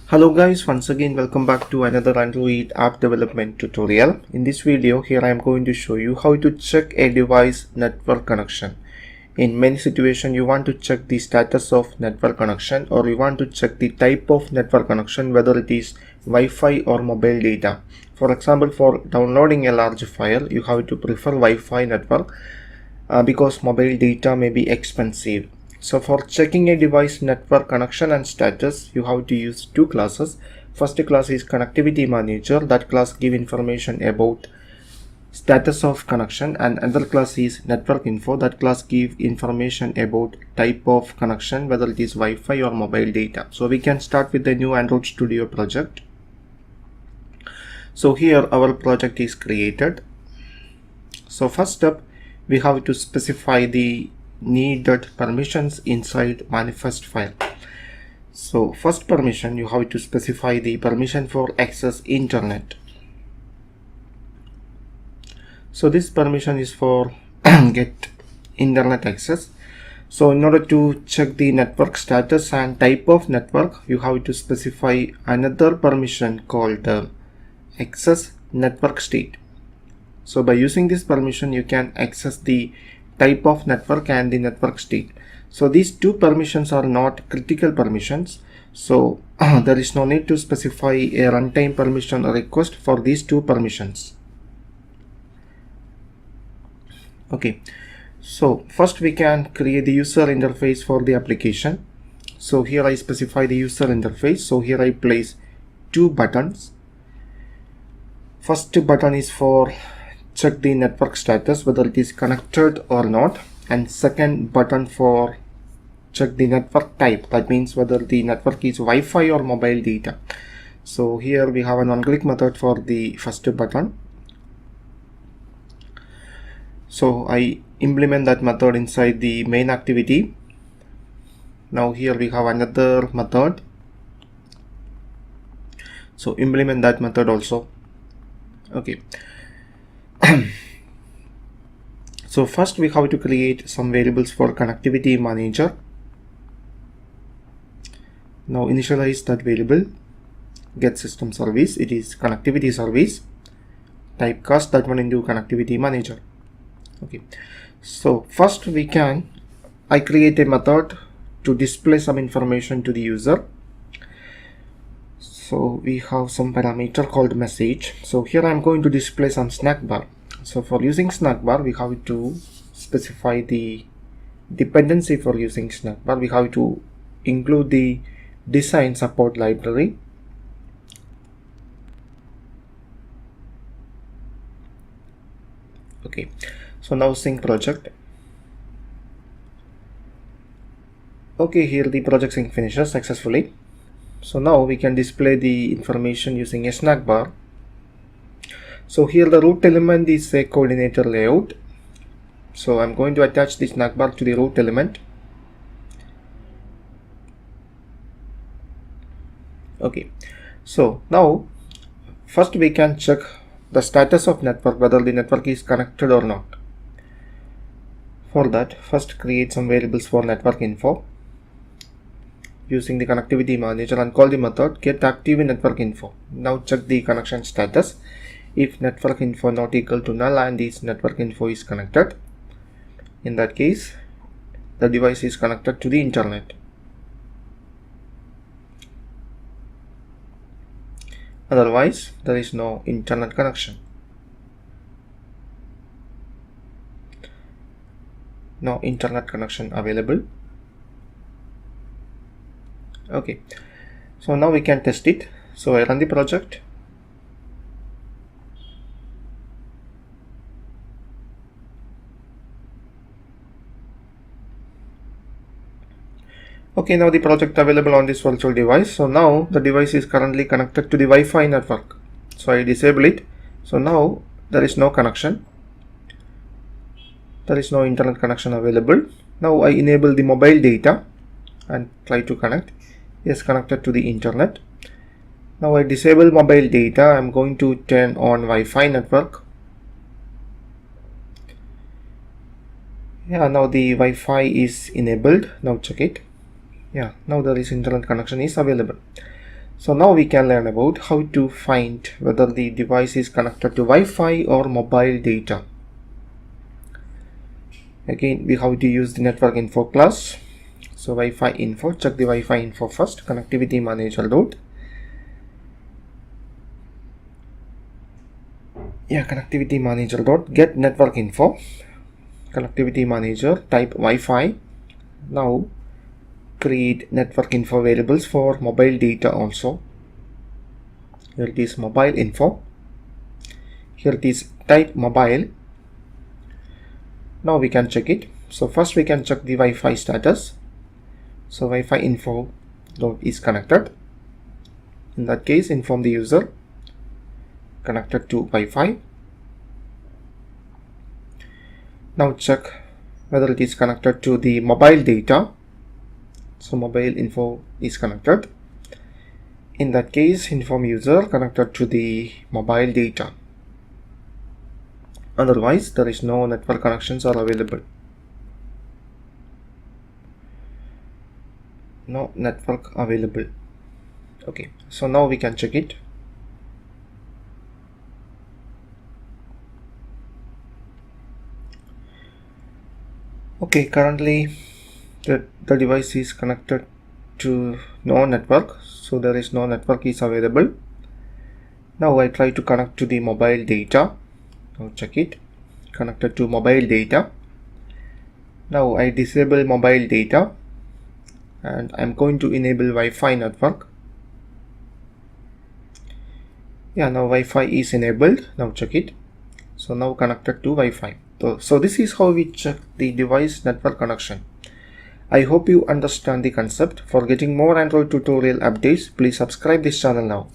Hello guys, once again welcome back to another Android app development tutorial. In this video here I am going to show you how to check a device network connection. In many situations you want to check the status of network connection, or you want to check the type of network connection, whether it is Wi-Fi or mobile data. For example, for downloading a large file you have to prefer Wi-Fi network because mobile data may be expensive. So for checking a device network connection and status, you have to use two classes. First class is connectivity manager. That class give information about status of connection, and another class is network info. That class give information about type of connection, whether it is Wi-Fi or mobile data. So we can start with the new Android Studio project. So here our project is created. So first step, we have to specify the needed permissions inside manifest file. So first permission, you have to specify the permission for access internet. So this permission is for get internet access. So in order to check the network status and type of network, you have to specify another permission called access network state. So by using this permission you can access the type of network and the network state. So these two permissions are not critical permissions, so there is no need to specify a runtime permission request for these two permissions. Okay, so first we can create the user interface for the application. So here I specify the user interface. So here I place two buttons. First button is for check the network status, whether it is connected or not, and second button for check the network type, that means whether the network is Wi-Fi or mobile data. So here we have an on-click method for the first button. So I implement that method inside the main activity. Now here we have another method, so implement that method also. Okay. So first we have to create some variables for connectivity manager. Now initialize that variable, get system service, it is connectivity service, typecast that one into connectivity manager. Okay, so first I create a method to display some information to the user. So we have some parameter called message. So here I am going to display some snack bar. So for using snack bar, we have to specify the dependency for using snack bar. We have to include the design support library. Okay, so now sync project. Okay, here the project sync finishes successfully. So now we can display the information using a snack bar. So here the root element is a coordinator layout. So I'm going to attach the snack bar to the root element. Okay, so now first we can check the status of network, whether the network is connected or not. For that, first create some variables for network info using the connectivity manager and call the method get active network info. Now check the connection status. If network info not equal to null and this network info is connected, in that case the device is connected to the internet. Otherwise there is no internet connection. No internet connection available. Okay, so now we can test it. So I run the project. Okay, now the project available on this virtual device. So now the device is currently connected to the Wi-Fi network. So I disable it. So now there is no connection. There is no internet connection available. Now I enable the mobile data and try to connect. Yes, connected to the internet. Now I disable mobile data. I'm going to turn on Wi-Fi network. Yeah, now the Wi-Fi is enabled. Now check it. Yeah, now there is internet connection is available. So now we can learn about how to find whether the device is connected to Wi-Fi or mobile data. Again, we have to use the network info class. So Wi-Fi info, check the Wi-Fi info first, connectivity manager dot. Connectivity manager dot get network info, connectivity manager, type Wi-Fi. Now create network info variables for mobile data also. Here it is mobile info. Here it is type mobile. Now we can check it. So first we can check the Wi-Fi status. So Wi-Fi info dot is connected. In that case, inform the user connected to Wi-Fi. Now check whether it is connected to the mobile data. So mobile info is connected. In that case, inform user connected to the mobile data. Otherwise, there is no network connections are available. No network available. Okay, so now we can check it. Okay, currently the device is connected to no network, so there is no network is available. Now I try to connect to the mobile data. Now check it, connected to mobile data. Now I disable mobile data and I'm going to enable Wi-Fi network. Now Wi-Fi is enabled. Now check it. So now connected to Wi-Fi. So this is how we check the device network connection. I hope you understand the concept. For getting more Android tutorial updates, please subscribe this channel now.